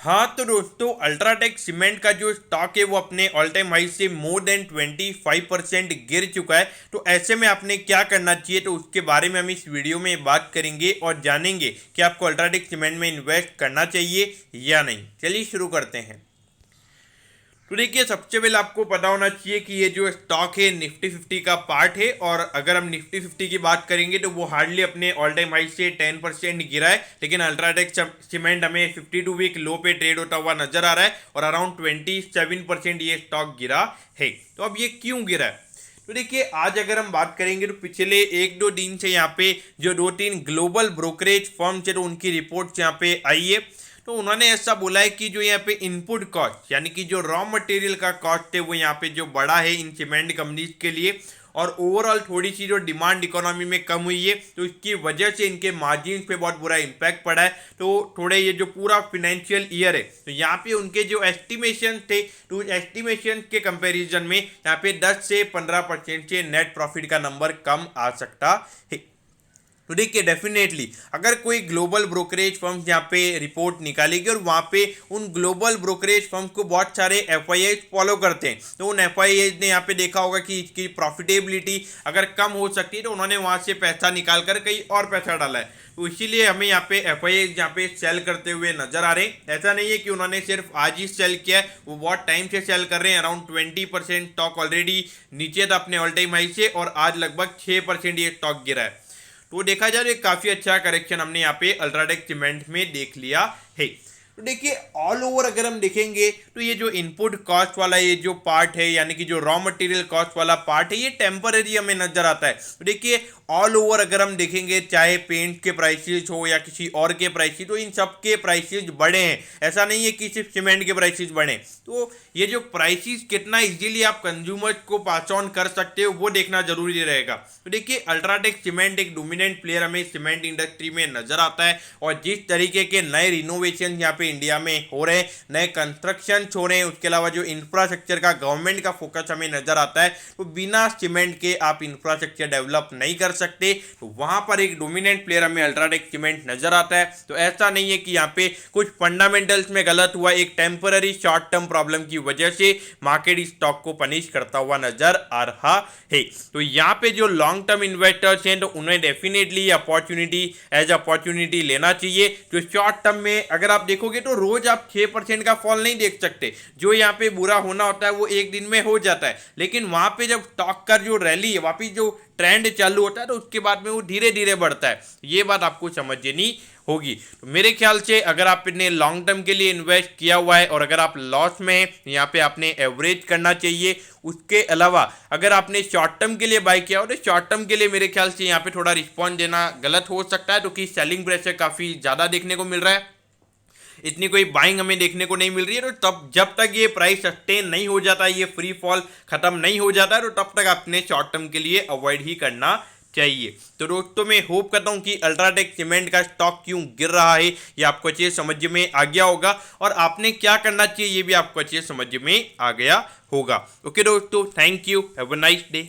हाँ तो दोस्तों, अल्ट्राटेक सीमेंट का जो स्टॉक है वो अपने ऑल टाइम हाई से मोर देन 25% गिर चुका है। तो ऐसे में आपने क्या करना चाहिए, तो उसके बारे में हम इस वीडियो में बात करेंगे और जानेंगे कि आपको अल्ट्राटेक सीमेंट में इन्वेस्ट करना चाहिए या नहीं। चलिए शुरू करते हैं। तो देखिए, सबसे पहले आपको पता होना चाहिए कि ये जो स्टॉक है निफ्टी 50 का पार्ट है, और अगर हम निफ्टी 50 की बात करेंगे तो वो हार्डली अपने ऑल टाइम हाई से 10% गिरा है, लेकिन अल्ट्राटेक सीमेंट हमें 52 वीक लो पे ट्रेड होता हुआ नजर आ रहा है और अराउंड 27% ये स्टॉक गिरा है। तो अब ये क्यों गिरा है? तो देखिए, आज अगर हम बात करेंगे तो पिछले एक दो दिन से यहाँ पे जो दो तीन ग्लोबल ब्रोकरेज फर्म है तो उनकी रिपोर्ट यहाँ पे आई है। तो उन्होंने ऐसा बोला है कि जो यहाँ पे इनपुट कॉस्ट यानी कि जो रॉ मटेरियल का कॉस्ट है वो यहाँ पे जो बढ़ा है इन सीमेंट कंपनीज के लिए, और ओवरऑल थोड़ी सी जो डिमांड इकोनॉमी में कम हुई है तो इसकी वजह से इनके मार्जिन पे बहुत बुरा इंपैक्ट पड़ा है। तो थोड़े ये जो पूरा फिनेंशियल ईयर है तो यहाँ पे उनके जो एस्टिमेशन थे तो एस्टिमेशन के कंपैरिजन में यहाँ पे 10 से 15% से नेट प्रॉफिट का नंबर कम आ सकता है। तो देखिए, डेफिनेटली अगर कोई ग्लोबल ब्रोकरेज फर्म यहाँ पे रिपोर्ट निकालेगी और वहाँ पे उन ग्लोबल ब्रोकरेज फर्म को बहुत सारे एफआईआई फॉलो करते हैं, तो उन एफआईआई ने यहाँ पे देखा होगा कि इसकी प्रॉफिटेबिलिटी अगर कम हो सकती है तो उन्होंने वहाँ से पैसा निकाल कर कहीं और पैसा डाला है। तो इसीलिए हमें यहाँ पे एफआईआई यहाँ पे सेल करते हुए नजर आ रहे हैं। ऐसा नहीं है कि उन्होंने सिर्फ आज ही सेल किया है, वो बहुत टाइम से सेल कर रहे हैं। अराउंड 20% स्टॉक ऑलरेडी नीचे था अपने ऑल टाइम हाई से, और आज लगभग 6% ये स्टॉक गिरा है। तो देखा जाए तो काफी अच्छा करेक्शन हमने यहाँ पे अल्ट्राटेक सीमेंट में देख लिया है। तो देखिए, ऑल ओवर अगर हम देखेंगे तो ये जो इनपुट कॉस्ट वाला ये जो पार्ट है यानी कि जो रॉ मटेरियल कॉस्ट वाला पार्ट है ये टेम्पररी हमें नजर आता है। तो देखिए, ऑल ओवर अगर हम देखेंगे चाहे पेंट के प्राइसेस हो या किसी और के प्राइसेस, तो इन सब के प्राइसेस बढ़े हैं। ऐसा नहीं है कि सिर्फ सीमेंट के प्राइसेस बढ़े। तो ये जो प्राइसेस कितना इजीली आप कंज्यूमर्स को पास ऑन कर सकते हो वो देखना जरूरी रहेगा। तो देखिए, अल्ट्राटेक सीमेंट एक डोमिनेंट प्लेयर हमें सीमेंट इंडस्ट्री में नजर आता है, और जिस तरीके के नए रिनोवेशन यहाँ पे इंडिया में हो रहे हैं, नए कंस्ट्रक्शन हो रहे हैं, उसके अलावा जो इंफ्रास्ट्रक्चर का गवर्नमेंट का फोकस हमें नजर आता है, तो बिना सीमेंट के आप इंफ्रास्ट्रक्चर डेवलप नहीं कर सकते। तो वहां पर एक डोमिनेंट प्लेयर हमें अल्ट्राटेक सीमेंट नजर आता है। तो ऐसा नहीं है कि यहाँ पे कुछ फंडामेंटल्स में गलत हुआ, एक टेम्पररी शॉर्ट टर्म प्रॉब्लम की वजह से मार्केट स्टॉक को पनिश करता हुआ नजर आ रहा है। तो यहाँ पे जो लॉन्ग टर्म इन्वेस्टर्स हैं तो उन्हें डेफिनेटली अपॉर्चुनिटी एज अपॉर्चुनिटी लेना चाहिए। जो शॉर्ट टर्म में अगर आप देखोगे तो रोज आप 6% का फॉल नहीं देख सकते। जो यहाँ पे बुरा होना होता है वो एक दिन में हो जाता है, लेकिन वहां पे जब स्टॉक का जो रैली है वापिस जो ट्रेंड चालू होता है तो उसके बाद में वो धीरे धीरे बढ़ता है। ये बात आपको समझनी होगी। तो मेरे ख्याल से अगर आपने लॉन्ग टर्म के लिए इन्वेस्ट किया हुआ है और अगर आप लॉस में हैं, यहाँ पे आपने एवरेज करना चाहिए। उसके अलावा अगर आपने शॉर्ट टर्म के लिए बाय किया हो तो शॉर्ट टर्म के लिए मेरे ख्याल से यहाँ पे थोड़ा रिस्पॉन्स देना गलत हो सकता है, क्योंकि सेलिंग प्रेशर काफ़ी ज़्यादा देखने को मिल रहा है। इतनी कोई बाइंग हमें देखने को नहीं मिल रही है। तो तब जब तक ये प्राइस सस्टेन नहीं हो जाता, ये फ्री फॉल खत्म नहीं हो जाता, तो तब तक आपने शॉर्ट टर्म के लिए अवॉइड ही करना चाहिए। तो दोस्तों, मैं होप करता हूं कि अल्ट्राटेक सीमेंट का स्टॉक क्यों गिर रहा है ये आपको अच्छे समझ में आ गया होगा, और आपने क्या करना चाहिए ये भी आपको अच्छे समझ में आ गया होगा। ओके दोस्तों, thank you, have a nice day.